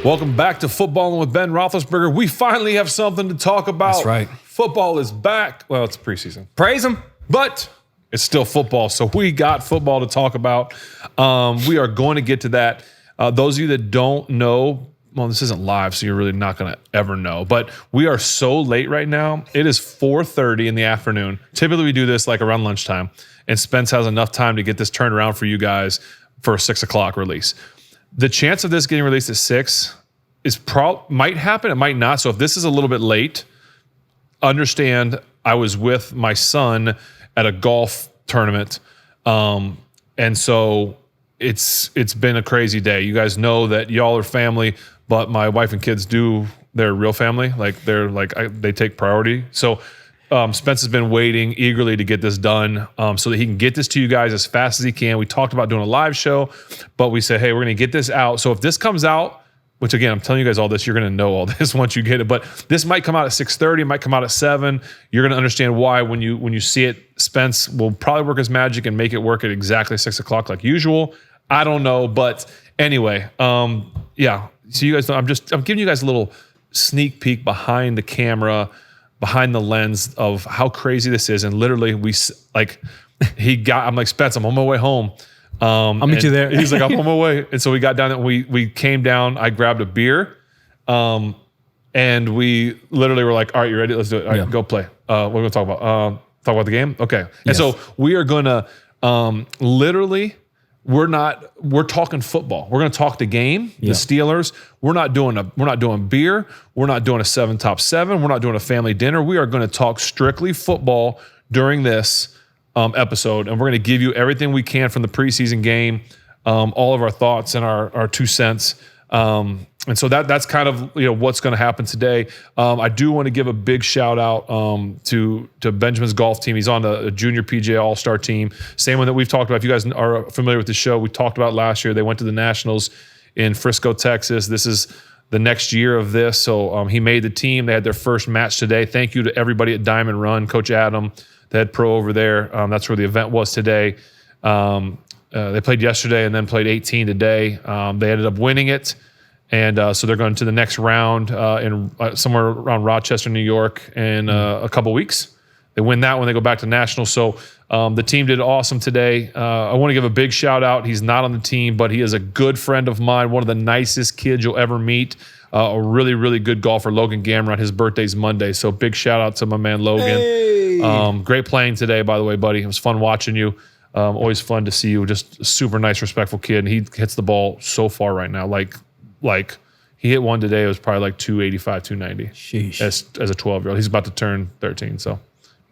Welcome back to Footballing with Ben Roethlisberger. We finally have something to talk about. That's right. Football is back. Well, it's preseason. Praise him. But it's still football, so we got football to talk about. We are going to get to that. Those of you that don't know, well, this isn't live, so you're really not going to ever know. But we are so late right now. It is 4:30 in the afternoon. Typically, we do this like around lunchtime, and Spence has enough time to get this turned around for you guys for a 6 o'clock release. The chance of this getting released at 6 is might happen. It might not. So if this is a little bit late, understand I was with my son at a golf tournament, and so it's been a crazy day. You guys know that y'all are family, but my wife and kids they're real family. They take priority. So Spence has been waiting eagerly to get this done so that he can get this to you guys as fast as he can. We talked about doing a live show, but we said, hey, we're going to get this out. So if this comes out, which again, I'm telling you guys all this, you're going to know all this once you get it, but this might come out at 6:30, it might come out at 7. You're going to understand why when you see it. Spence will probably work his magic and make it work at exactly 6 o'clock like usual. I don't know, but anyway, yeah. So you guys know, I'm giving you guys a little sneak peek behind the camera, behind the lens of how crazy this is. And literally I'm like, Spence, I'm on my way home. I'll meet you there. He's like, I'm on my way. And so we got down and we came down, I grabbed a beer. And we literally were like, all right, you ready? Let's do it. All right, go play. What are we going to talk about? Talk about the game? Okay. And yes. So we are going to literally, we're talking football. We're going to talk the game, the Steelers. We're not doing beer. We're not doing a 7 top 7. We're not doing a family dinner. We are going to talk strictly football during this episode, and we're going to give you everything we can from the preseason game, all of our thoughts and our 2 cents. And so that's kind of what's going to happen today. I do want to give a big shout out to Benjamin's golf team. He's on a junior PGA All-Star team, same one that we've talked about. If you guys are familiar with the show, we talked about last year. They went to the Nationals in Frisco, Texas. This is the next year of this. So he made the team. They had their first match today. Thank you to everybody at Diamond Run, Coach Adam, the head pro over there. That's where the event was today. They played yesterday and then played 18 today. They ended up winning it. And so they're going to the next round in somewhere around Rochester, New York in a couple weeks. They win that one, they go back to Nationals. So the team did awesome today. I want to give a big shout out. He's not on the team, but he is a good friend of mine, one of the nicest kids you'll ever meet. A really, really good golfer, Logan Gamrot. His birthday's Monday. So big shout out to my man, Logan. Hey. Great playing today, by the way, buddy. It was fun watching you. Always fun to see you. Just a super nice, respectful kid. And he hits the ball so far right now. Like he hit one today. It was probably like 285, 290. Sheesh. As a 12-year-old. He's about to turn 13. So,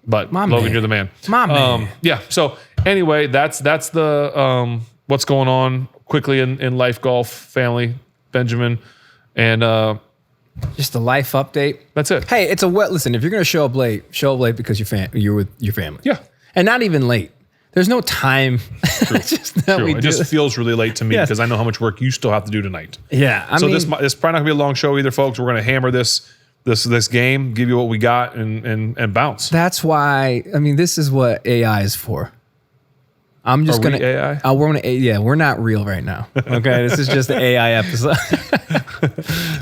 but my Logan, man. you're the man. My man. Yeah. So anyway, that's the what's going on quickly in life, golf, family, Benjamin, and just a life update. that's it. Hey, it's listen. If you're gonna show up late because you're with your family. Yeah. And not even late. There's no time. It's just that It just feels really late to me because I know how much work you still have to do tonight. Yeah. I So mean, this probably not gonna be a long show either, folks. We're gonna hammer this game, give you what we got, and bounce. that's why. I mean, this is what AI is for. I'm just gonna AI. We're not real right now. Okay, this is just the AI episode.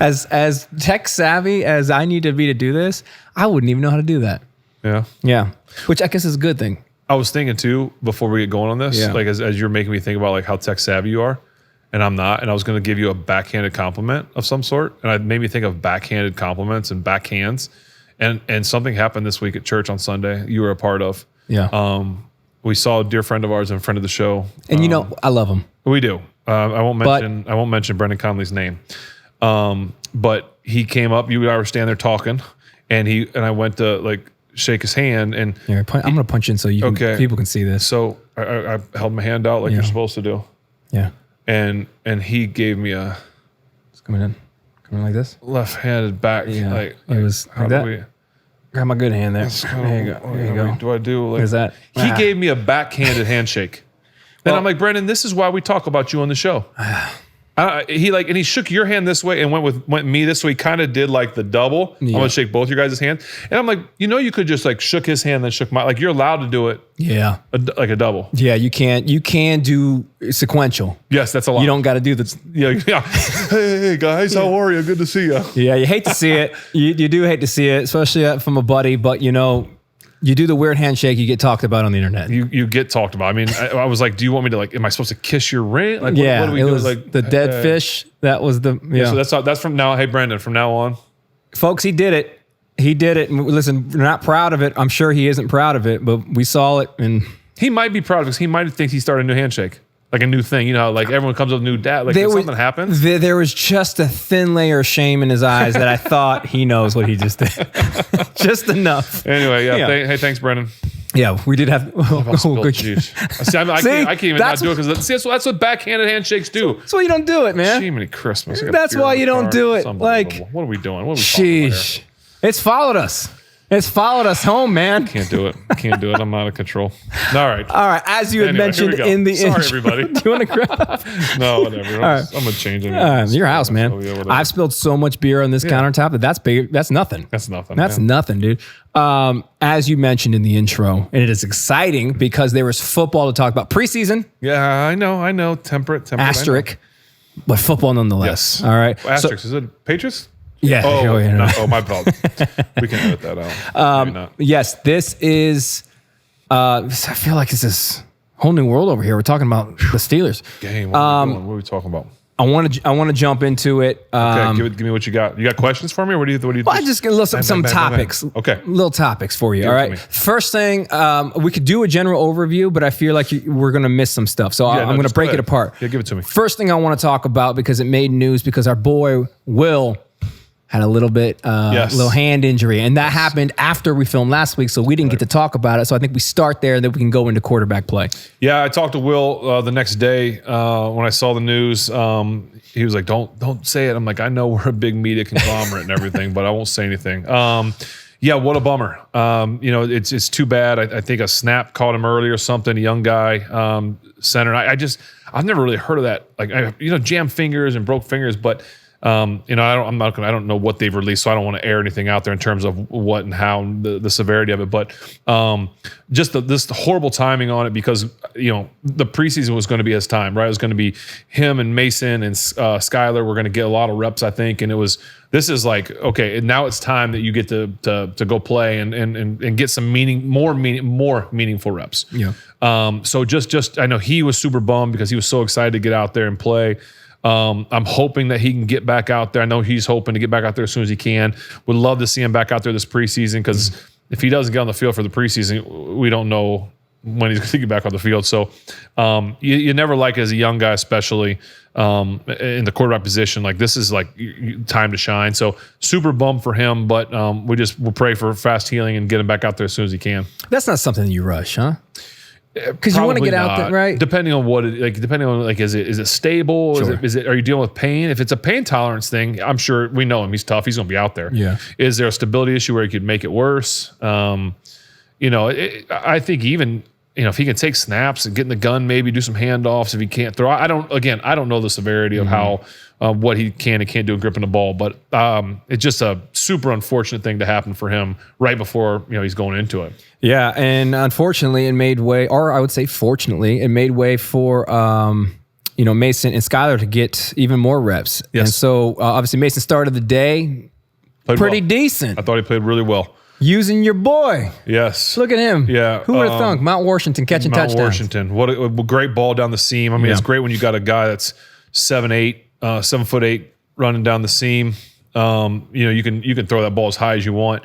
As tech savvy as I need to be to do this, I wouldn't even know how to do that. Yeah. Yeah, which I guess is a good thing. I was thinking too, before we get going on this, like as you're making me think about like how tech savvy you are, and I'm not, and I was going to give you a backhanded compliment of some sort, and it made me think of backhanded compliments and backhands, and something happened this week at church on Sunday. You were a part of. Yeah. We saw a dear friend of ours and friend of the show, and I love him. We do. I won't mention Brendan Conley's name, but he came up. You and I were standing there talking, and I went to like shake his hand, and I'm gonna punch in so people can see this. So I held my hand out like you're supposed to do. Yeah. And he gave me It's coming in like this. left-handed back. Yeah. Like it was how like do that. we? Grab my good hand there. There you go. There you go. Do I do like? What is that? He gave me a backhanded handshake. And I'm like, Brendan, this is why we talk about you on the show. I He shook your hand this way and went me this way. Kind of did like the double. I'm gonna shake both your guys' hands, and I'm like, you could just like shook his hand, then shook my. Like you're allowed to do it. Yeah, like a double. Yeah, you can do sequential. Yes, that's a lot. You don't got to do the. Yeah. Hey guys, how are you? Good to see you. Yeah, you hate to see it. You do hate to see it, especially from a buddy. But you do the weird handshake, you get talked about on the internet. You get talked about. I mean, I was like, do you want me to like? Am I supposed to kiss your ring? Like, what do we it do? was Like the dead fish. That was the So that's from now. Hey, Brandon, from now on, folks, he did it. He did it. And listen, we're not proud of it. I'm sure he isn't proud of it, but we saw it, and he might be proud of it because he might think he started a new handshake. Like a new thing, like everyone comes with a new dad. Like something happens. There was just a thin layer of shame in his eyes that I thought he knows what he just did. Just enough. Anyway, hey, thanks, Brendan. Yeah, we did have. Good. See, I can't even not do it because that's what backhanded handshakes do. That's why you don't do it, man. Jiminy Christmas. That's why you don't do it. Like, what are we doing? What are we talking about here? It's followed us. It's followed us home, man. Can't do it. I'm out of control. All right. As you had mentioned in the Sorry, intro. everybody. Do you want to grab? No, whatever. I'm gonna change it. Your house, man. So, I've spilled so much beer on this countertop that's big. That's nothing. That's nothing. That's nothing, dude. As you mentioned in the intro, and it is exciting because there was football to talk about. Preseason. Yeah, I know. Temperate. Asterisk, but football nonetheless. Yes. All right. Asterisk. Is it Patriots? Yeah. My fault. We can edit that out. Yes, this is. I feel like this is a whole new world over here. We're talking about the Steelers game. What are we talking about? I want to jump into it. Okay, give me what you got. You got questions for me, or what do you? Well, I just get some topics. Okay, little topics for you. All right. First thing, we could do a general overview, but I feel like we're gonna miss some stuff, so I'm gonna break it apart. Yeah, give it to me. First thing I want to talk about because it made news because our boy Will had a little bit, little hand injury, and that happened after we filmed last week, so we didn't get to talk about it. So I think we start there, and then we can go into quarterback play. Yeah, I talked to Will the next day when I saw the news. He was like, "Don't say it." I'm like, "I know we're a big media conglomerate and everything, but I won't say anything." Yeah, what a bummer. It's too bad. I think a snap caught him early or something. A young guy, center. I've never really heard of that. Like, jammed fingers and broke fingers, but. I don't know what they've released, so I don't want to air anything out there in terms of what and how the severity of it. But just this horrible timing on it because the preseason was going to be his time, right? It was going to be him and Mason and Skyler were going to get a lot of reps, I think, and this is like, okay, now it's time that you get to go play and get some more meaningful reps. Yeah. So just I know he was super bummed because he was so excited to get out there and play. I'm hoping that he can get back out there. I know he's hoping to get back out there as soon as he can. Would love to see him back out there this preseason because if he doesn't get on the field for the preseason, we don't know when he's going to get back on the field. So you never like as a young guy, especially in the quarterback position, like this is like time to shine. So super bummed for him, but we'll pray for fast healing and get him back out there as soon as he can. That's not something you rush, huh? Because you want to get out there, right? Depending on is it stable? Sure. Are you dealing with pain? If it's a pain tolerance thing, I'm sure we know him. He's tough. He's going to be out there. Yeah. Is there a stability issue where he could make it worse? I think even if he can take snaps and get in the gun, maybe do some handoffs. If he can't throw, I don't know the severity of how what he can and can't do gripping the ball, but it's just a super unfortunate thing to happen for him right before he's going into it. Yeah, and unfortunately, it made way, or I would say fortunately, it made way for Mason and Skyler to get even more reps. Yes. And so obviously Mason started the day pretty decent. I thought he played really well. Using your boy. Yes. Look at him. Yeah. Who would have thunk? Mount Washington catching touchdowns. Mount Washington. What a great ball down the seam. I mean, it's great when you got a guy that's 7'8", 7'8", running down the seam. You can throw that ball as high as you want.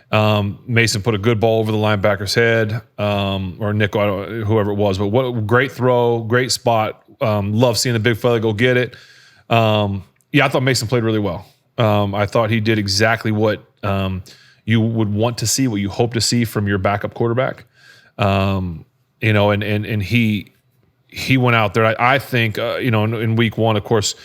Mason put a good ball over the linebacker's head, or Nick, whoever it was. But what a great throw, great spot. Love seeing the big fella go get it. I thought Mason played really well. I thought he did exactly what you would want to see, what you hope to see from your backup quarterback. And he went out there. I think in week one, of course.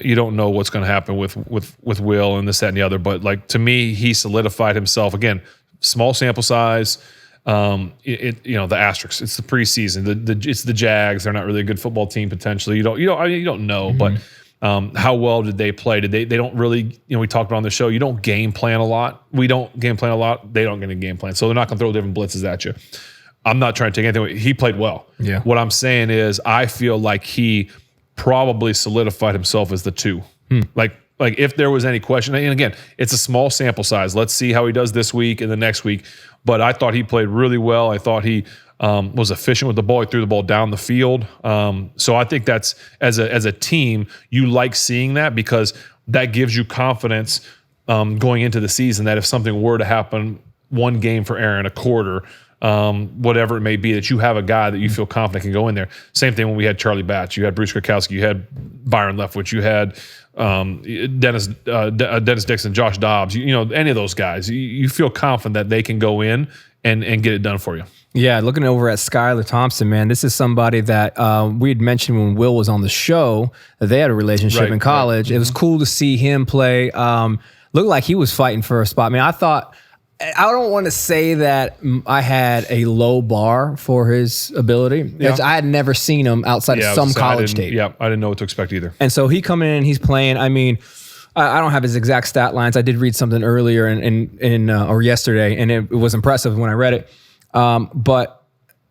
You don't know what's going to happen with Will and this, that, and the other. But like to me, he solidified himself again. Small sample size. The asterisks. It's the preseason. It's the Jags. They're not really a good football team potentially. You don't know. Mm-hmm. But How well did they play? They don't really, we talked about on the show, you don't game plan a lot. We don't game plan a lot. They don't get a game plan. So they're not going to throw different blitzes at you. I'm not trying to take anything away. He played well. Yeah. What I'm saying is I feel like he probably solidified himself as the 2. Like if there was any question, and again, it's a small sample size. Let's see how he does this week and the next week. But I thought he played really well. I thought he was efficient with the ball. He threw the ball down the field. So I think that's, as a team, you like seeing that because that gives you confidence going into the season that if something were to happen, one game for Aaron, a quarter, whatever it may be, that you have a guy that you feel confident can go in there. Same thing when we had Charlie Batch, you had Bruce Krakowski, you had Byron Leftwich, you had Dennis Dixon, Josh Dobbs, any of those guys, you feel confident that they can go in and get it done for you. Yeah, looking over at Skylar Thompson, man, this is somebody that we had mentioned when Will was on the show that they had a relationship in college. Right. It was cool to see him play. Looked like he was fighting for a spot. I mean, I don't want to say that I had a low bar for his ability. Yeah. I had never seen him outside of some college tape. Yeah, I didn't know what to expect either. And so he coming in, he's playing. I mean, I don't have his exact stat lines. I did read something earlier or yesterday, and it was impressive when I read it. But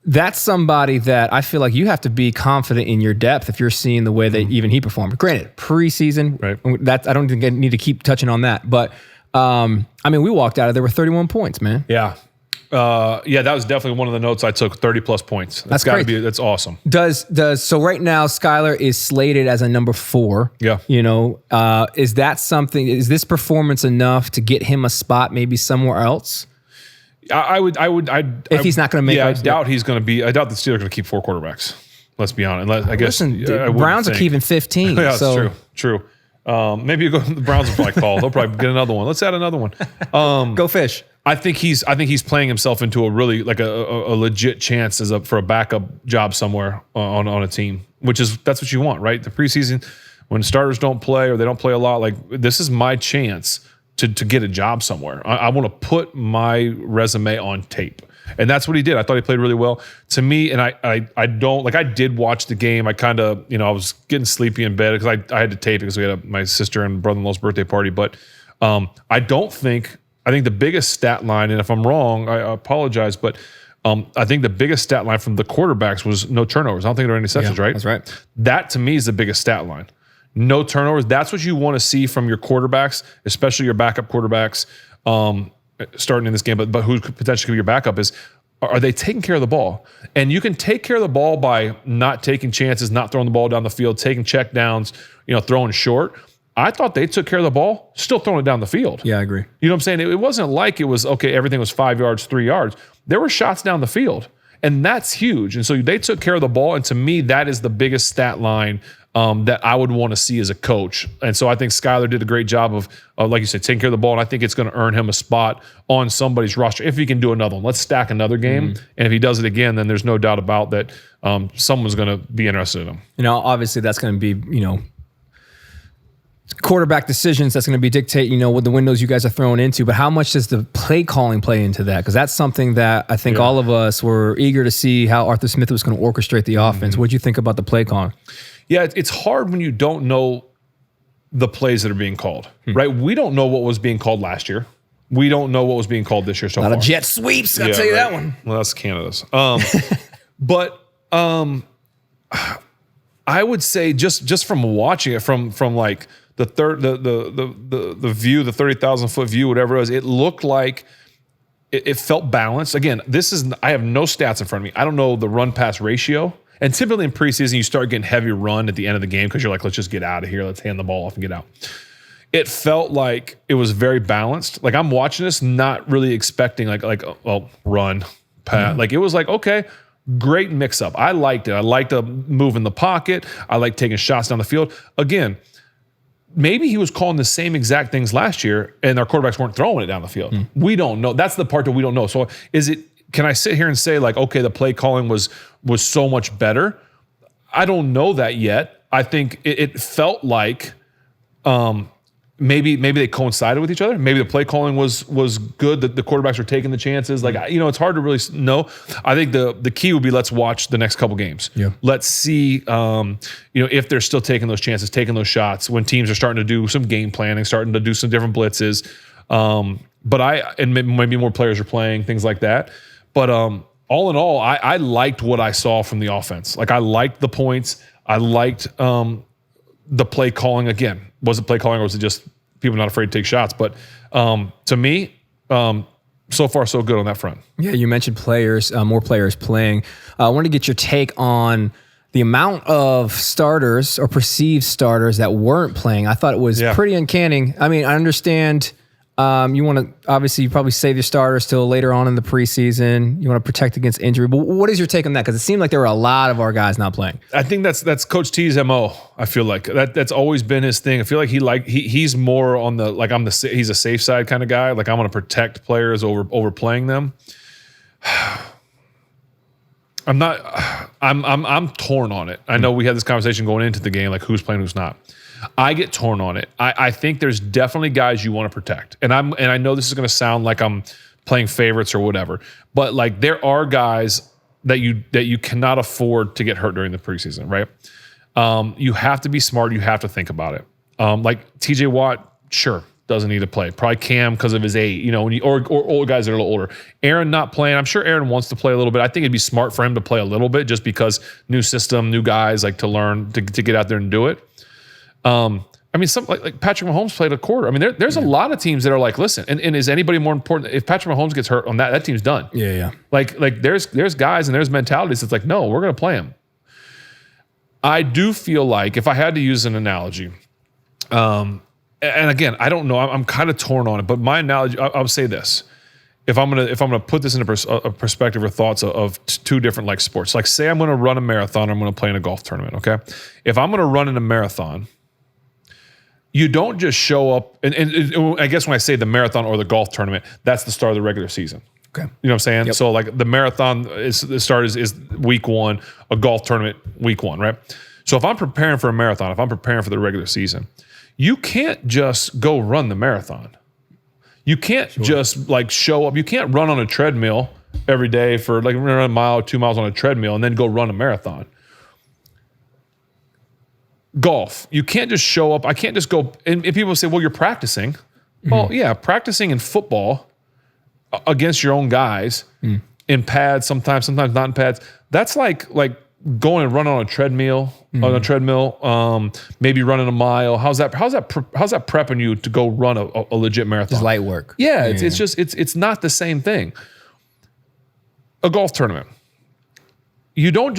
that's somebody that I feel like you have to be confident in your depth if you're seeing the way that even he performed. Granted, preseason, right. I don't think I need to keep touching on that. But, I mean, we walked out of there with 31 points, man. Yeah. That was definitely one of the notes I took, 30 plus points. That's got to be, that's awesome. So right now Skylar is slated as a number 4. Yeah. Is this performance enough to get him a spot maybe somewhere else? If he's not going to make it. I doubt he's going to be. I doubt the Steelers are going to keep 4 quarterbacks. Let's be honest. I guess. Listen, the Browns are keeping 15. Yeah, that's true. Maybe the Browns will probably call. They'll probably get another one. Let's add another one. Go Fish. I think he's playing himself into a really like a legit chance for a backup job somewhere on a team, that's what you want, right? The preseason, when starters don't play or they don't play a lot, like this is my chance to get a job somewhere. I want to put my resume on tape. And that's what he did. I thought he played really well. To me, and I don't, like I did watch the game. I kind of, I was getting sleepy in bed because I had to tape it because we had my sister and brother-in-law's birthday party. But I think the biggest stat line, and if I'm wrong, I apologize, but I think the biggest stat line from the quarterbacks was no turnovers. I don't think there were any interceptions, right? That's right. That to me is the biggest stat line. No turnovers. That's what you want to see from your quarterbacks, especially your backup quarterbacks starting in this game. But who could potentially be your backup are they taking care of the ball? And you can take care of the ball by not taking chances, not throwing the ball down the field, taking check downs, throwing short. I thought they took care of the ball, still throwing it down the field. Yeah, I agree. You know what I'm saying? It wasn't like it was, okay, everything was 5 yards, 3 yards. There were shots down the field, and that's huge. And so they took care of the ball, and to me, that is the biggest stat line that I would want to see as a coach. And so I think Skylar did a great job of like you said, taking care of the ball, and I think it's going to earn him a spot on somebody's roster if he can do another one. Let's stack another game, and if he does it again, then there's no doubt about that someone's going to be interested in him. Obviously that's going to be, quarterback decisions that's going to be dictate, what the windows you guys are throwing into, but how much does the play calling play into that? Because that's something that I think all of us were eager to see how Arthur Smith was going to orchestrate the offense. What do you think about the play calling? Yeah, it's hard when you don't know the plays that are being called, right? We don't know what was being called last year. We don't know what was being called this year so far. A lot of jet sweeps, I'll tell you that one. Well, that's Canada's. But I would say just from watching it from like the 30,000-foot view, whatever it was, it looked like it felt balanced. Again, I have no stats in front of me. I don't know the run-pass ratio. And typically in preseason, you start getting heavy run at the end of the game because you're like, let's just get out of here. Let's hand the ball off and get out. It felt like it was very balanced. Like I'm watching this, not really expecting run, pat. Like it was like, okay, great mix up. I liked it. I liked the move in the pocket. I liked taking shots down the field. Again, maybe he was calling the same exact things last year and our quarterbacks weren't throwing it down the field. We don't know. That's the part that we don't know. So can I sit here and say like, okay, the play calling was so much better? I don't know that yet. I think it felt like maybe they coincided with each other. Maybe the play calling was good. That the quarterbacks were taking the chances. Like, it's hard to really know. I think the key would be, let's watch the next couple games. Yeah. Let's see, if they're still taking those chances, taking those shots, when teams are starting to do some game planning, starting to do some different blitzes. And maybe more players are playing, things like that. But all in all, I liked what I saw from the offense. Like, I liked the points. I liked the play calling. Again, was it play calling or was it just people not afraid to take shots? But to me, so far so good on that front. Yeah, you mentioned players, more players playing. I want to get your take on the amount of starters or perceived starters that weren't playing. I thought it was pretty uncanny. I mean, I understand you want to, obviously, you probably save your starters till later on in the preseason. You want to protect against injury. But what is your take on that? Because it seemed like there were a lot of our guys not playing. I think that's Coach T's MO. I feel like that's always been his thing. I feel like he's more on the, like, he's a safe side kind of guy. Like, I'm going to protect players over playing them. I'm torn on it. I know we had this conversation going into the game, like who's playing, who's not. I get torn on it. I think there's definitely guys you want to protect. And I know this is going to sound like I'm playing favorites or whatever, but like, there are guys that you cannot afford to get hurt during the preseason, right? You have to be smart. You have to think about it. Like TJ Watt, sure, doesn't need to play. Probably Cam because of his age, or old guys that are a little older. Aaron not playing. I'm sure Aaron wants to play a little bit. I think it'd be smart for him to play a little bit just because new system, new guys, like to learn to get out there and do it. I mean, some like Patrick Mahomes played a quarter. I mean, there's a lot of teams that are like, listen, and is anybody more important? If Patrick Mahomes gets hurt on that team's done. Yeah. Like there's guys and there's mentalities that's like, no, we're going to play him. I do feel like, if I had to use an analogy, and again, I don't know, I'm kind of torn on it, but my analogy, I'll say this. If I'm gonna put this into a perspective or thoughts of two different like sports, like say I'm gonna run a marathon, or I'm gonna play in a golf tournament. Okay, if I'm gonna run in a marathon, you don't just show up, and I guess when I say the marathon or the golf tournament, that's the start of the regular season. Okay, you know what I'm saying? Yep. So like the marathon the start is week 1, a golf tournament week 1, right? So if I'm preparing for a marathon, if I'm preparing for the regular season, you can't just go run the marathon. You can't just like show up. You can't run on a treadmill every day for like run a mile or 2 miles on a treadmill and then go run a marathon. Golf, you can't just show up. I can't just go. And people say, well, you're practicing. Mm-hmm. Well, yeah, practicing in football against your own guys in pads, sometimes not in pads. That's like going and running on a treadmill, maybe running a mile. How's that prepping you to go run a legit marathon? It's light work. Yeah, it's not the same thing. A golf tournament. You don't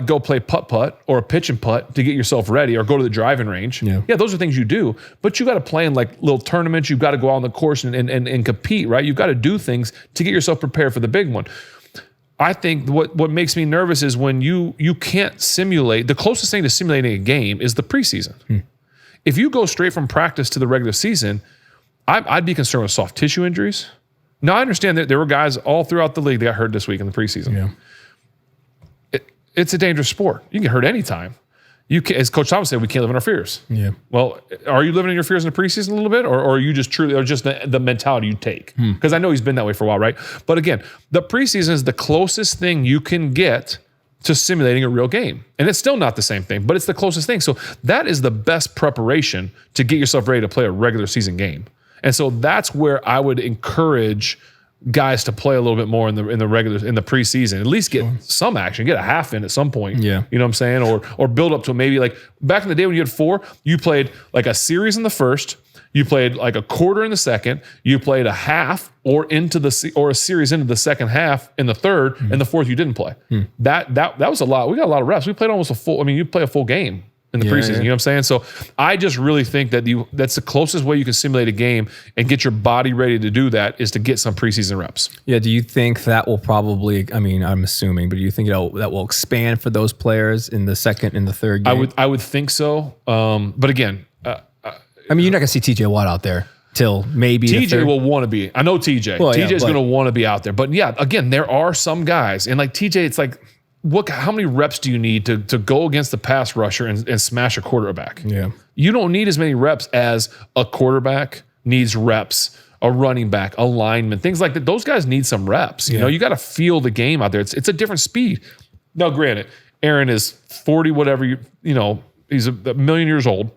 go play putt-putt or a pitch and putt to get yourself ready, or go to the driving range. Yeah, those are things you do, but you got to play in like little tournaments. You've got to go out on the course and compete, right? You've got to do things to get yourself prepared for the big one. I think what makes me nervous is when you can't simulate. The closest thing to simulating a game is the preseason. If you go straight from practice to the regular season, I'd be concerned with soft tissue injuries. Now, I understand that there were guys all throughout the league that got hurt this week in the preseason. Yeah. It's a dangerous sport. You can get hurt anytime. As Coach Thomas said, we can't live in our fears. Yeah. Well, are you living in your fears in the preseason a little bit, or are you just truly, or just the mentality you take? Because I know he's been that way for a while, right? But again, the preseason is the closest thing you can get to simulating a real game, and it's still not the same thing, but it's the closest thing. So that is the best preparation to get yourself ready to play a regular season game. And so that's where I would encourage guys to play a little bit more in the preseason, at least get some action, get a half in at some point. Yeah. You know what I'm saying? Or build up to maybe like back in the day when you had 4, you played like a series in the first, you played like a quarter in the second, you played a half or a series into the second half in the third, and the fourth you didn't play. That was a lot. We got a lot of reps. We played almost you play a full game in the preseason, you know what I'm saying? So I just really think that that's the closest way you can simulate a game and get your body ready to do that, is to get some preseason reps. Yeah. Do you think that will probably, I'm assuming, but do you think that will expand for those players in the second and the third game? I would think so. But again, you're not going to see TJ Watt out there till maybe TJ will want to be. I know TJ. TJ is going to want to be out there. But yeah, again, there are some guys, and like TJ, it's like, how many reps do you need to go against the pass rusher and smash a quarterback? Yeah. You don't need as many reps as a quarterback needs reps, a running back, a lineman, things like that. Those guys need some reps. You know, you got to feel the game out there. It's a different speed. Now, granted, Aaron is 40, whatever, you know, he's a million years old.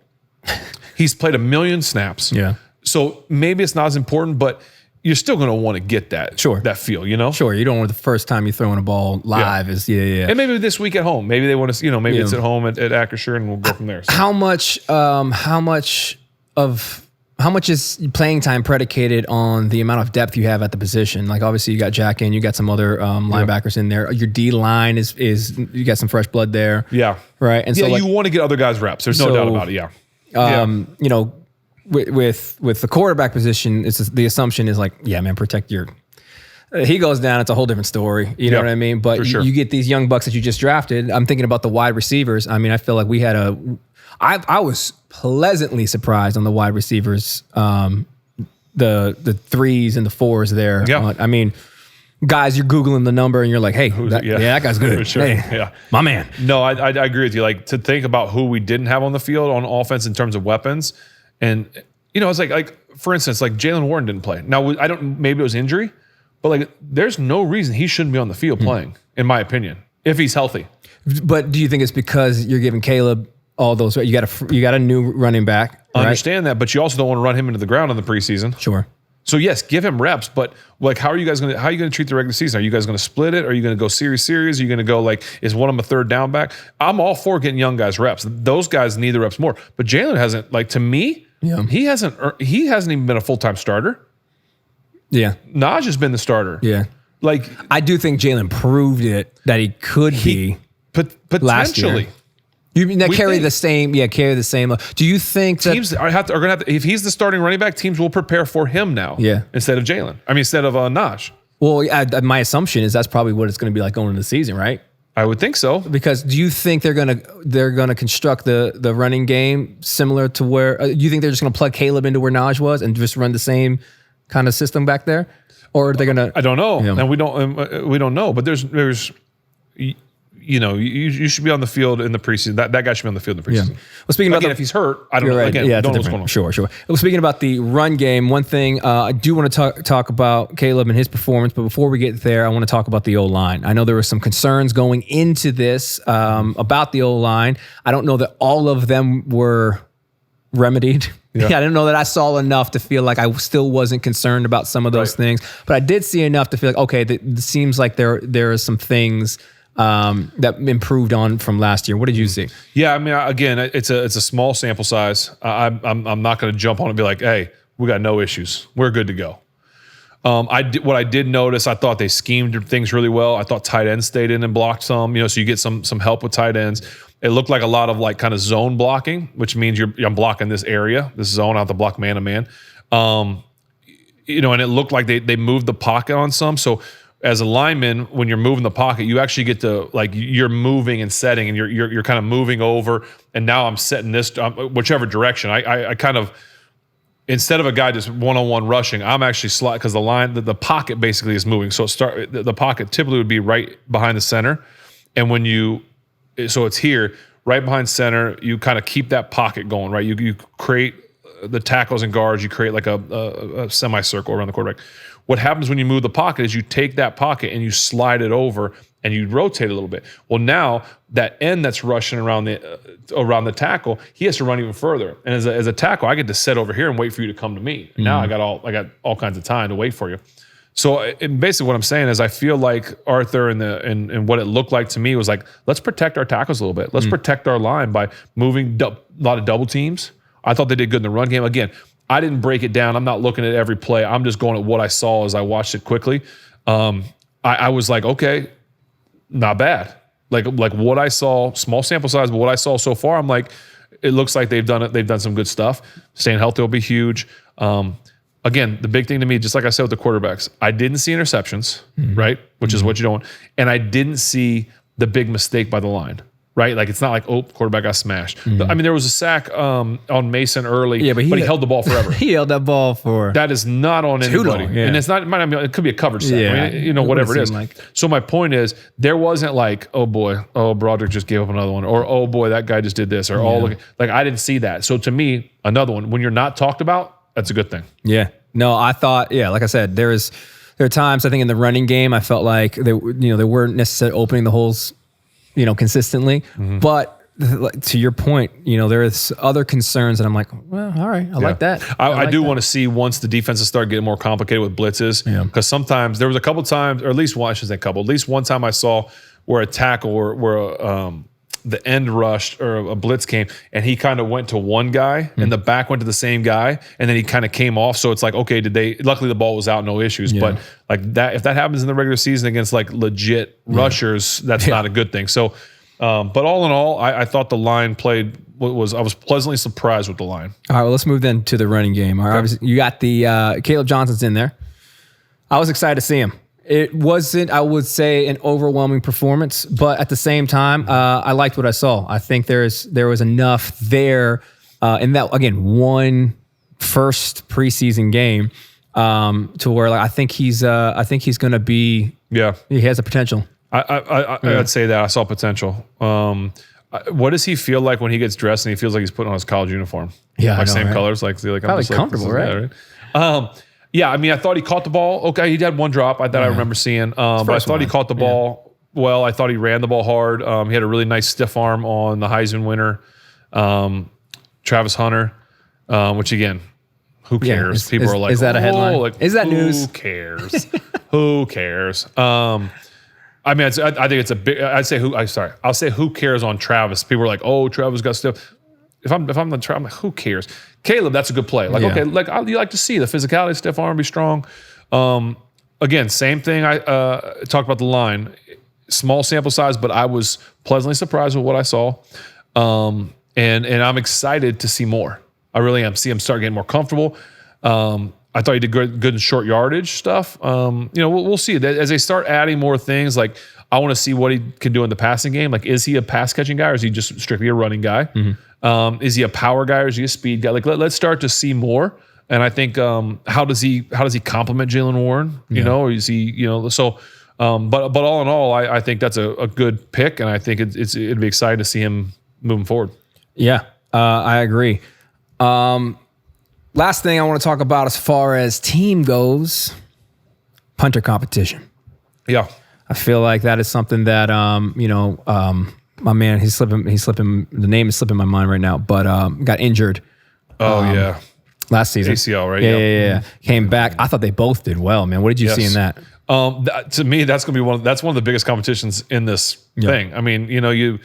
He's played a million snaps. Yeah. So maybe it's not as important, but you're still going to want to get that, that feel, you know? Sure. You don't want the first time you're throwing a ball live is, And maybe this week at home. Maybe they want to, you know, maybe it's at home at Acrisure and we'll go from there. So. How much is playing time predicated on the amount of depth you have at the position? Like obviously you got Jack in, you got some other linebackers in there. Your D line is you got some fresh blood there. Yeah. Right. And so you want to get other guys reps. There's no doubt about it. Yeah. You know, with the quarterback position, the assumption is like, yeah, man, protect your. He goes down, it's a whole different story. You know what I mean? But you get these young bucks that you just drafted. I'm thinking about the wide receivers. I mean, I feel like we had I was pleasantly surprised on the wide receivers, the 3s and the 4s there. Yeah. I mean, guys, you're Googling the number and you're like, hey, that guy's good. For sure. Hey, my man. No, I agree with you. Like to think about who we didn't have on the field on offense in terms of weapons. And, you know, it's like for instance, like Jalen Warren didn't play. Now, maybe it was injury, but like there's no reason he shouldn't be on the field playing, in my opinion, if he's healthy. But do you think it's because you're giving Caleb all those? You got a new running back. I understand that, but you also don't want to run him into the ground in the preseason. Sure. So yes, give him reps, but like, how are you going to treat the regular season? Are you guys going to split it? Are you going to go series? Are you going to go like, is one of them a third down back? I'm all for getting young guys reps. Those guys need the reps more, but Jalen hasn't, like, to me, he hasn't even been a full-time starter. Yeah. Naj has been the starter. Yeah. Like, I do think Jalen proved it that he could be potentially. You mean that carry the same? Do you think that teams are going to have to, if he's the starting running back, teams will prepare for him now? Yeah. Instead of Jalen. I mean, instead of Naj. Well, my assumption is that's probably what it's going to be like going into the season, right? I would think so. Because do you think they're gonna construct the running game similar to where you think they're just gonna plug Caleb into where Naj was and just run the same kind of system back there, or are they gonna? I don't know, and we don't know. But there's you know, you should be on the field in the preseason. That guy should be on the field in the preseason. Yeah. Well, speaking about if he's hurt, I don't know. Right. Again, don't know what's going on. Sure. Well, speaking about the run game, one thing I do want to talk about Caleb and his performance, but before we get there, I want to talk about the O-line. I know there were some concerns going into this about the O-line. I don't know that all of them were remedied. Yeah. I didn't know that I saw enough to feel like I still wasn't concerned about some of those things, but I did see enough to feel like, okay, it seems like there are some things that improved on from last year. What did you see? Yeah, I mean, again, it's a small sample size. I'm not going to jump on and be like, hey, we got no issues. We're good to go. What I did notice, I thought they schemed things really well. I thought tight ends stayed in and blocked some. You know, so you get some help with tight ends. It looked like a lot of like kind of zone blocking, which means I'm blocking this area, this zone. I have to block man to man. You know, and it looked like they moved the pocket on some. So as a lineman, when you're moving the pocket, you actually get to, like, you're moving and setting, and you're kind of moving over. And now I'm setting this whichever direction. I kind of, instead of a guy just one-on-one rushing, I'm actually slide because the pocket basically is moving. So the pocket typically would be right behind the center, and so it's here right behind center. You kind of keep that pocket going, right? You create the tackles and guards. You create like a semicircle around the quarterback. What happens when you move the pocket is you take that pocket and you slide it over and you rotate a little bit. Well, now that end that's rushing around the tackle, he has to run even further. And as a tackle, I get to sit over here and wait for you to come to me. And now I got all kinds of time to wait for you. So basically what I'm saying is I feel like Arthur and what it looked like to me was like, let's protect our tackles a little bit. Let's protect our line by moving a lot of double teams. I thought they did good in the run game. Again, I didn't break it down. I'm not looking at every play. I'm just going at what I saw as I watched it quickly. I was like, okay, not bad. Like what I saw, small sample size, but what I saw so far, I'm like, it looks like they've done it. They've done some good stuff. Staying healthy will be huge. Again, the big thing to me, just like I said with the quarterbacks, I didn't see interceptions, right? Which is what you don't want. And I didn't see the big mistake by the line, right? Like it's not like, oh, quarterback got smashed. I mean, there was a sack on Mason early, but he held the ball forever. He held that ball for that is not on anybody, and it's not. It could be a coverage sack. I mean, whatever it is. So my point is, there wasn't like, oh boy, Broderick just gave up another one, or oh boy, that guy just did this, or like I didn't see that. So to me, another one when you're not talked about, that's a good thing. Yeah. No, I thought, like I said, there are times I think in the running game I felt like they weren't necessarily opening the holes, consistently. But to your point, there's other concerns, and I'm like, well, all right, I like that. I do want to see once the defenses start getting more complicated with blitzes, because sometimes there was a couple times, or at least one, I shouldn't say a couple, at least one time I saw where a tackle where the end rushed or a blitz came, and he kind of went to one guy, and the back went to the same guy, and then he kind of came off. So it's like, okay, luckily the ball was out, no issues. But like that, if that happens in the regular season against like legit rushers, that's not a good thing. So, but all in all, I thought the line played. I was pleasantly surprised with the line. All right, well, let's move then to the running game. All right, you got the Caleb Johnson's in there. I was excited to see him. It wasn't, I would say, an overwhelming performance, but at the same time, I liked what I saw. I think there was enough there in that, again, one first preseason game to where I think he's going to be. Yeah, he has a potential. I'd say that I saw potential. What does he feel like when he gets dressed and he feels like he's putting on his college uniform? Yeah, like same colors, like probably comfortable, right? Yeah, I mean, I thought he caught the ball. Okay, he had one drop I remember seeing. But I thought he caught the ball well. I thought he ran the ball hard. He had a really nice stiff arm on the Heisman winner, Travis Hunter, which again, who cares? People are like, is that a headline? Like, is that news? Who cares? Who cares? I mean, I think it's a big. I'll say who cares on Travis? People are like, oh, Travis got stiff. If I'm the Travis, I'm like, who cares? Caleb, that's a good play. Like, okay, like you like to see the physicality, stiff arm, be strong. Again, same thing. I talked about the line, small sample size, but I was pleasantly surprised with what I saw, and I'm excited to see more. I really am. See him start getting more comfortable. I thought he did good in short yardage stuff. We'll see as they start adding more things. Like, I want to see what he can do in the passing game. Like, is he a pass catching guy or is he just strictly a running guy? Is he a power guy or is he a speed guy? Like, let's start to see more. And I think how does he complement Jaylen Warren? Or is he so? But all in all, I think that's a good pick, and I think it'd be exciting to see him moving forward. Yeah, I agree. Last thing I want to talk about as far as team goes, punter competition. Yeah. I feel like that is something that, my man, he's slipping, the name is slipping my mind right now, but got injured. Last season. ACL, right? Yeah. Came back. I thought they both did well, man. What did you see in that? To me, that's going to be one of the biggest competitions in this thing. I mean, you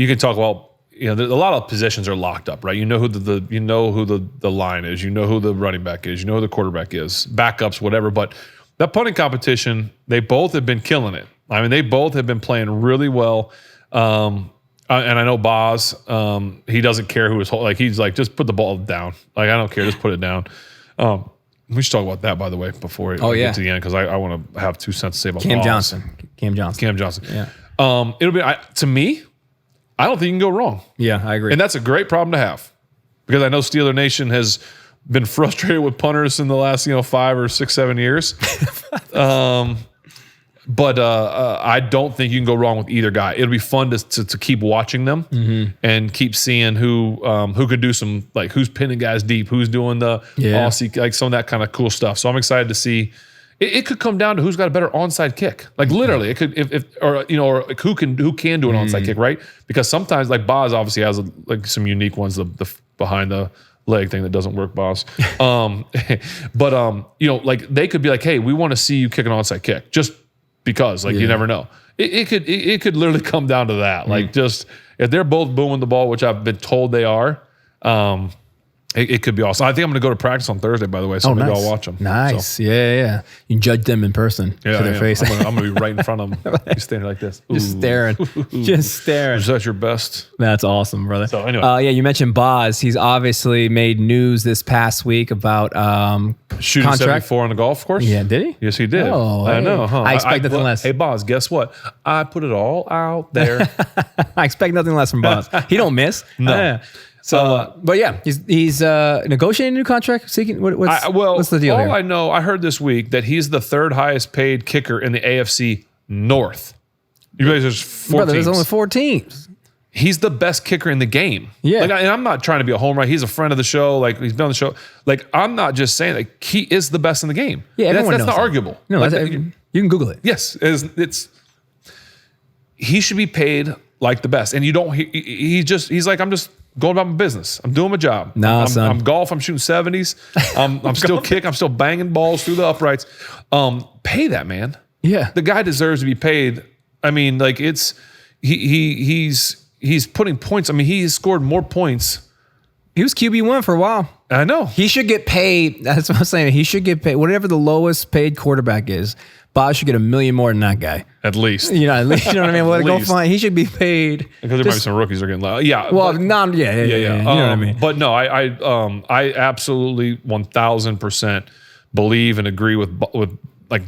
can talk about, a lot of positions are locked up, right? You know who the line is, you know who the running back is, you know who the quarterback is, backups, whatever. But that punting competition, they both have been killing it. I mean, they both have been playing really well. And I know Boz, he doesn't care who is holding. Like, he's like, just put the ball down. Like, I don't care, just put it down. We should talk about that, by the way, before we get to the end, because I want to have 2 cents to say about Cam Boz. Johnson. Cam Johnson. Yeah. It'll be to me. I don't think you can go wrong. Yeah, I agree. And that's a great problem to have, because I know Steeler Nation has been frustrated with punters in the last 5 or 6, 7 years. But I don't think you can go wrong with either guy. It'll be fun to keep watching them and keep seeing who could do some, like, who's pinning guys deep, who's doing the Aussie, like some of that kind of cool stuff. So I'm excited to see. It could come down to who's got a better onside kick. Like, literally, it could or who can do an onside kick, right? Because sometimes, like, Boz obviously has some unique ones, the behind the leg thing that doesn't work, Boz. But like, they could be like, hey, we want to see you kick an onside kick, just because, like, you never know. It could literally come down to that. Like, just if they're both booming the ball, which I've been told they are, It could be awesome. I think I'm going to go to practice on Thursday, by the way, so maybe I'll watch them. Nice. So. Yeah. You can judge them in person to their face. I'm going to be right in front of them. He's standing like this. Just staring. Just staring. Is that your best? That's awesome, brother. So anyway. You mentioned Boz. He's obviously made news this past week about shooting contract. 74 on the golf course. Yeah, did he? Yes, he did. Oh, I know, huh? I expect nothing less. Hey, Boz, guess what? I put it all out there. I expect nothing less from Boz. He don't miss. No. So, but yeah, he's negotiating a new contract. Seeking what's the deal? All here? I know, I heard this week that he's the third highest paid kicker in the AFC North. You guys, there's 4 teams. There's only 4 teams. He's the best kicker in the game. Yeah, and I'm not trying to be a homer. He's a friend of the show. Like he's been on the show. Like I'm not just saying like he is the best in the game. Yeah, that's knows not arguable. No, like, you can Google it. Yes, he should be paid like the best. And you don't. He's like I'm just going about my business. I'm doing my job. Nah, son. I'm golf. I'm shooting 70s. I'm still kicking. I'm still banging balls through the uprights. Pay that man. Yeah, the guy deserves to be paid. I mean, like he's putting points. I mean, he's scored more points. He was QB1 for a while. I know. He should get paid. That's what I'm saying. He should get paid. Whatever the lowest paid quarterback is, Boz should get $1 million more than that guy. At least. You know what I mean? Well, go find. He should be paid. Because there might be some rookies that are getting low. Yeah. Well, but, yeah. You know what I mean? But no, I absolutely 1000% believe and agree with like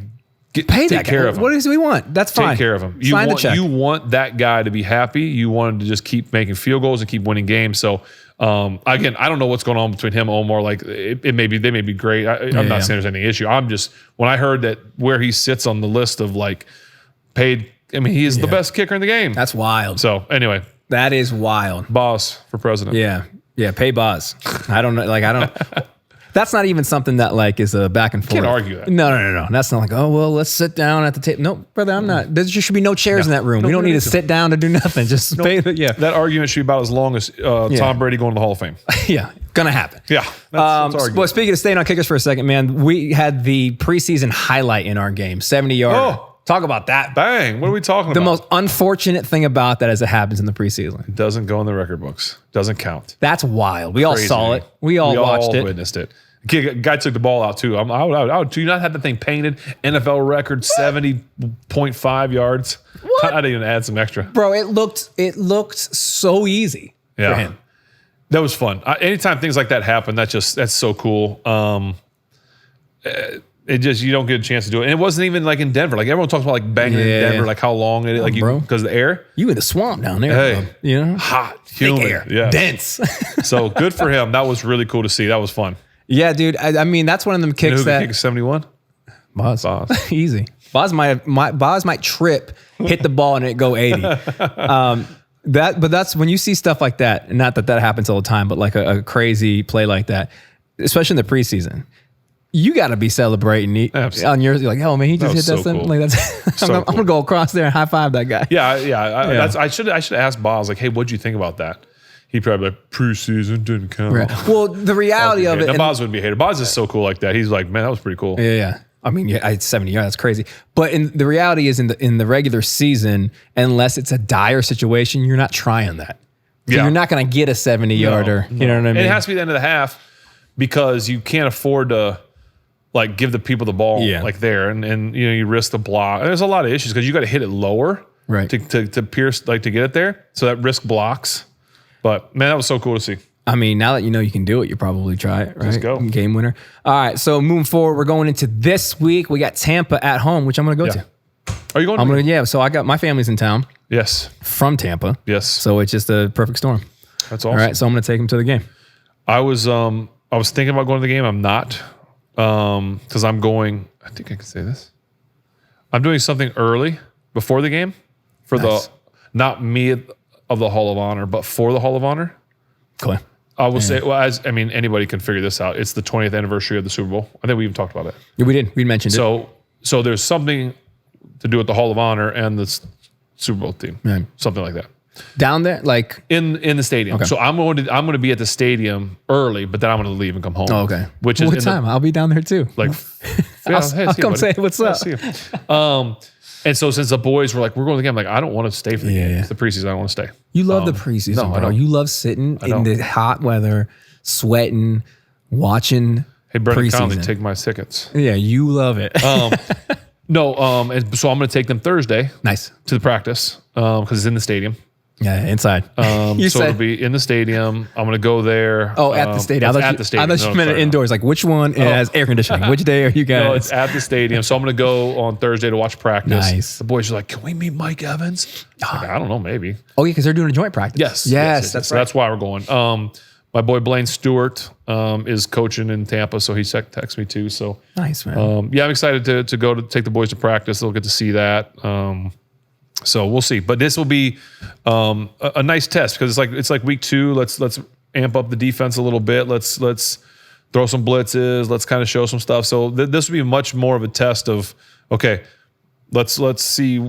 pay that care guy. of him. What does we want? That's fine. Take care of him. Sign the check. You want that guy to be happy. You want him to just keep making field goals and keep winning games. So again, I don't know what's going on between him and Omar. Like they may be great. I'm not saying there's any issue. I'm just when I heard that where he sits on the list of like paid. I mean, he is the best kicker in the game. That's wild. So anyway, that is wild. Boss for president. Yeah. Pay Boz. I don't know. Like I don't. That's not even something that like is a back and forth. Can't argue that. No. That's not like, oh, well, let's sit down at the table. No, brother, I'm not. There should be no chairs in that room. We don't need to sit down to do nothing. Just pay the, That argument should be about as long as Tom Brady going to the Hall of Fame. Yeah, gonna happen. Yeah. Well, speaking of staying on kickers for a second, man, we had the preseason highlight in our game, 70-yarder. Oh. Talk about that. Bang. What are we talking about? The most unfortunate thing about that is it happens in the preseason. It doesn't go in the record books. Doesn't count. That's wild. We all saw it. We all watched it. Witnessed it. Guy took the ball out too. I would do you not have the thing painted? NFL record 70.5 yards. What? I'd even add some extra. Bro, it looked so easy for him. That was fun. Anytime things like that happen, that's so cool. It just you don't get a chance to do it, and it wasn't even like in Denver. Like everyone talks about like banging in Denver, like how long it is, like because of the air. You in the swamp down there, hey, bro. You know, hot, humid, air, dense. So good for him. That was really cool to see. That was fun. Yeah, dude. I mean, that's one of them kicks that kick 71. Boz. Easy. Boz might trip, hit the ball, and it go 80. But that's when you see stuff like that, and not that happens all the time, but like a crazy play like that, especially in the preseason. You got to be celebrating on yours. You're like, oh man, he just hit that. So cool. Like that's. I'm gonna go across there and high five that guy. Yeah. I should ask Boz like, hey, what'd you think about that? He probably like preseason didn't count. Right. Well, the reality of it. Now, Boz wouldn't be a hater. Boz is so cool like that. He's like, man, that was pretty cool. Yeah. I mean, I had 70 yards. That's crazy. But the reality is in the regular season, unless it's a dire situation, you're not trying that. So you're not going to get a 70-yarder. No. You know what I mean? And it has to be the end of the half because you can't afford to like give the people the ball like there, and you know you risk the block. And there's a lot of issues because you got to hit it lower, right? To pierce to get it there. So that risk blocks. But man, that was so cool to see. I mean, now that you know you can do it, you probably try it, right? Let's go. Game winner. All right, so moving forward, we're going into this week. We got Tampa at home, which I'm going to go to. Are you going? Yeah. So I got my family's in town. Yes. From Tampa. Yes. So it's just a perfect storm. That's awesome. All right, so I'm going to take them to the game. I was thinking about going to the game. I'm not, because I'm going. I think I can say this. I'm doing something early before the game for the not me of the Hall of Honor, but for the Hall of Honor. Cool. I will say, anybody can figure this out. It's the 20th anniversary of the Super Bowl. I think we even talked about it. Yeah, we did. We mentioned it. So there's something to do with the Hall of Honor and the Super Bowl team, something like that. Down there, like in the stadium. Okay. So I'm going to be at the stadium early, but then I'm going to leave and come home. Oh, okay. Which is what time? I'll be down there too. Like, I'll come say what's up. And so since the boys were like, we're going to the game, I'm like, I don't want to stay for the game. It's the preseason. I don't want to stay. You love the preseason, bro. You love sitting in the hot weather, sweating, watching. Hey, Brendan preseason. Conley, take my tickets. Yeah, you love it. No, and so I'm going to take them Thursday. Nice. To the practice because it's in the stadium. Yeah, inside. So it'll be in the stadium. I'm going to go there. Oh, at the stadium. At the stadium. I thought you meant indoors. Like, which one has air conditioning? Which day are you guys? No, it's at the stadium. So I'm going to go on Thursday to watch practice. Nice. The boys are like, can we meet Mike Evans? Like, I don't know, maybe. Oh, yeah, because they're doing a joint practice. Yes. That's So right. that's why we're going. My boy Blaine Stewart is coaching in Tampa, so he texted me too. So Nice, man. yeah, I'm excited to go to take the boys to practice. They'll get to see that. So we'll see. But this will be a nice test because it's like week 2. Let's amp up the defense a little bit. Let's throw some blitzes. Let's kind of show some stuff. So this will be much more of a test of okay. Let's see.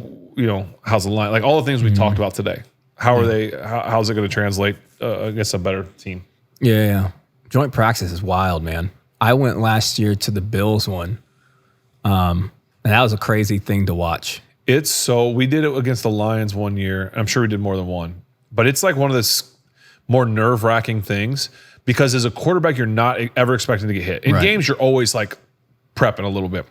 How's the line? Like all the things we talked about today. How are they? How's it going to translate against a better team? Yeah. Joint practice is wild, man. I went last year to the Bills one. And that was a crazy thing to watch. We did it against the Lions one year. I'm sure we did more than one. But it's like one of the more nerve-wracking things because as a quarterback, you're not ever expecting to get hit. In games, you're always like prepping a little bit.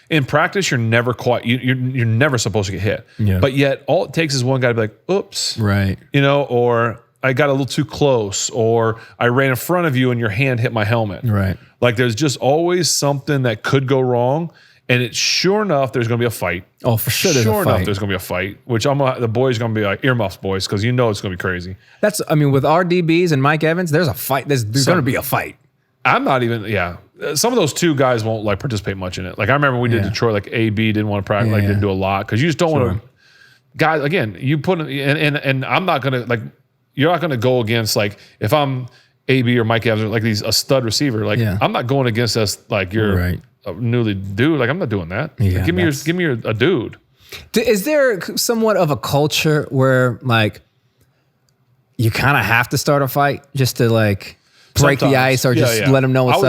In practice, you're never quite, you're never supposed to get hit. Yeah. But yet, all it takes is one guy to be like, oops. Right. Or I got a little too close, or I ran in front of you and your hand hit my helmet. Right. Like there's just always something that could go wrong. And sure enough, there's going to be a fight. Oh, for sure there's a fight. Sure enough, there's going to be a fight, which the boys are going to be like earmuffs, boys, because it's going to be crazy. With our DBs and Mike Evans, there's a fight. There's going to be a fight. I'm not even, some of those two guys won't like participate much in it. Like I remember we did Detroit, like AB didn't want to practice, didn't do a lot because you just don't want to. Guys, again, you put and I'm not gonna like. You're not gonna go against like if I'm AB or Mike Evans, like a stud receiver. Like I'm not going against us like you're a newly dude. Like I'm not doing that. Yeah, like, give me a dude. Is there somewhat of a culture where like you kind of have to start a fight just to like break the ice or just let them know what's up? I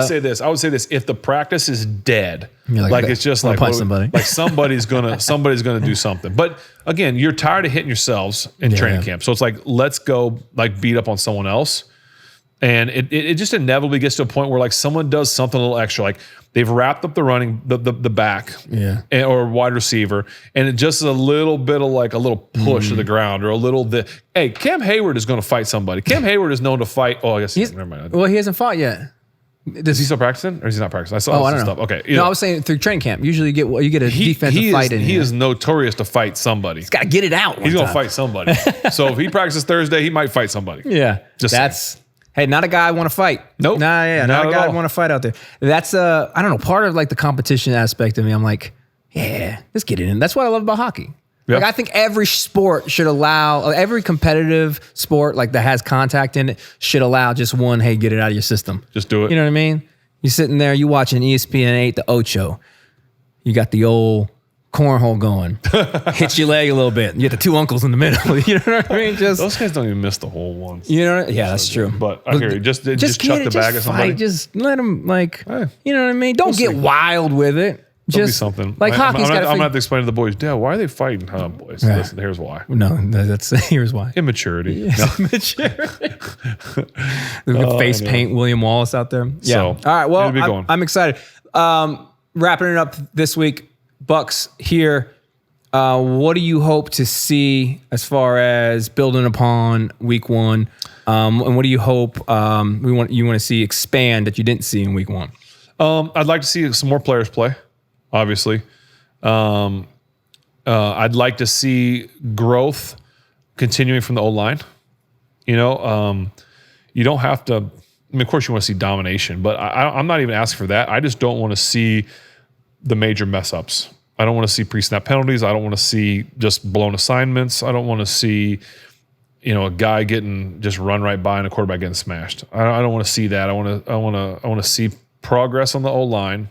would say this. If the practice is dead, like it's just like punch somebody. Like somebody's gonna do something. But again, you're tired of hitting yourselves in training camp. So it's like, let's go like beat up on someone else. And it just inevitably gets to a point where like someone does something a little extra. Like they've wrapped up the back or wide receiver. And it just is a little bit of like a little push to the ground or a little hey, Cam Hayward is going to fight somebody. Cam Hayward is known to fight. Oh, I guess never mind. Well, he hasn't fought yet. Is he still practicing or is he not practicing? I saw some stuff. Okay. No, I was saying through training camp. Usually you get a defensive fight in He is notorious to fight somebody. He's got to get it out. He's going to fight somebody. So if he practices Thursday, he might fight somebody. Yeah. Hey, not a guy I want to fight. Nope. Not a guy I want to fight out there. That's I don't know, part of like the competition aspect of me. I'm like, yeah, let's get it in. That's what I love about hockey. Yep. Like I think every sport should allow, every competitive sport like that has contact in it should allow just one, hey, get it out of your system. Just do it. You know what I mean? You're sitting there, you watching ESPN 8, the Ocho. You got the old cornhole going. Hits your leg a little bit. You get the two uncles in the middle. You know what I mean? Just those guys don't even miss the whole ones. You know? Yeah, that's true. But I hear you. Just chuck the bag at somebody. Just let them like, you know what I mean? Don't get wild with it. Just be something. Like hockey's got. I'm gonna have to explain to the boys. Dad, why are they fighting? Huh, boys? Yeah. Listen, here's why. No, here's why. Immaturity. Yes, no. Immaturity. Face paint William Wallace out there. Yeah. So, all right. Well, I'm excited. Wrapping it up this week. Bucks here. What do you hope to see as far as building upon week 1? And what do you hope you want to see expand that you didn't see in week 1? I'd like to see some more players play, obviously. I'd like to see growth continuing from the O-line. You know, you don't have to. I mean, of course, you want to see domination, but I'm not even asking for that. I just don't want to see the major mess ups. I don't want to see pre-snap penalties. I don't want to see just blown assignments. I don't want to see, a guy getting just run right by and a quarterback getting smashed. I don't want to see that. I want to see progress on the O-line.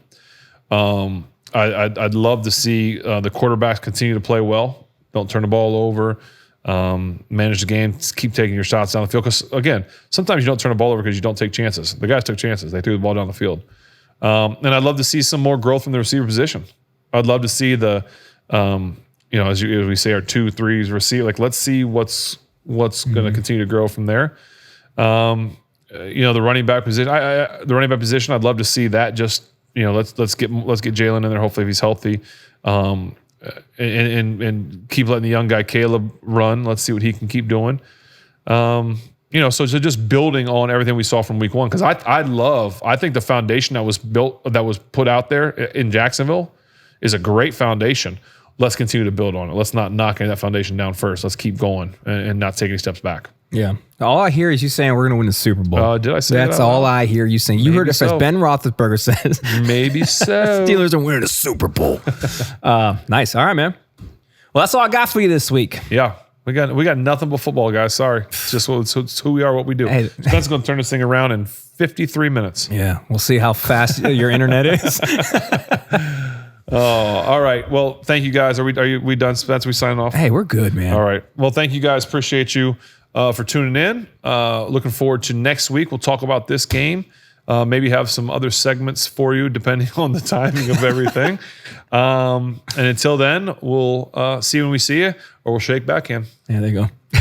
I'd love to see the quarterbacks continue to play well. Don't turn the ball over. Manage the game. Keep taking your shots down the field. Because again, sometimes you don't turn the ball over because you don't take chances. The guys took chances. They threw the ball down the field. And I'd love to see some more growth in the receiver position. I'd love to see the, as we say, our 2-3s receiver. Like, let's see what's going to continue to grow from there. And the running back position. I'd love to see that. Just let's get Jalen in there. Hopefully, if he's healthy, and keep letting the young guy Caleb run. Let's see what he can keep doing. So just building on everything we saw from week one, because I think the foundation that was put out there in Jacksonville is a great foundation. Let's continue to build on it. Let's not knock any of that foundation down first. Let's keep going and not take any steps back. Yeah. All I hear is you saying we're going to win the Super Bowl. Did I say that? That's all I hear you saying. You heard it first. Ben Roethlisberger says. Maybe so. Steelers are winning the Super Bowl. Nice. All right, man. Well, that's all I got for you this week. Yeah. We got nothing but football, guys. Sorry. It's just it's who we are, what we do. Hey. Spence's going to turn this thing around in 53 minutes. Yeah. We'll see how fast your internet is. Oh, all right. Well, thank you guys. Are we done, Spence? We signing off? Hey, we're good, man. All right. Well, thank you guys. Appreciate you for tuning in. Looking forward to next week. We'll talk about this game. Maybe have some other segments for you, depending on the timing of everything. And until then, we'll see you when we see you, or we'll shake backhand. Yeah, there you go.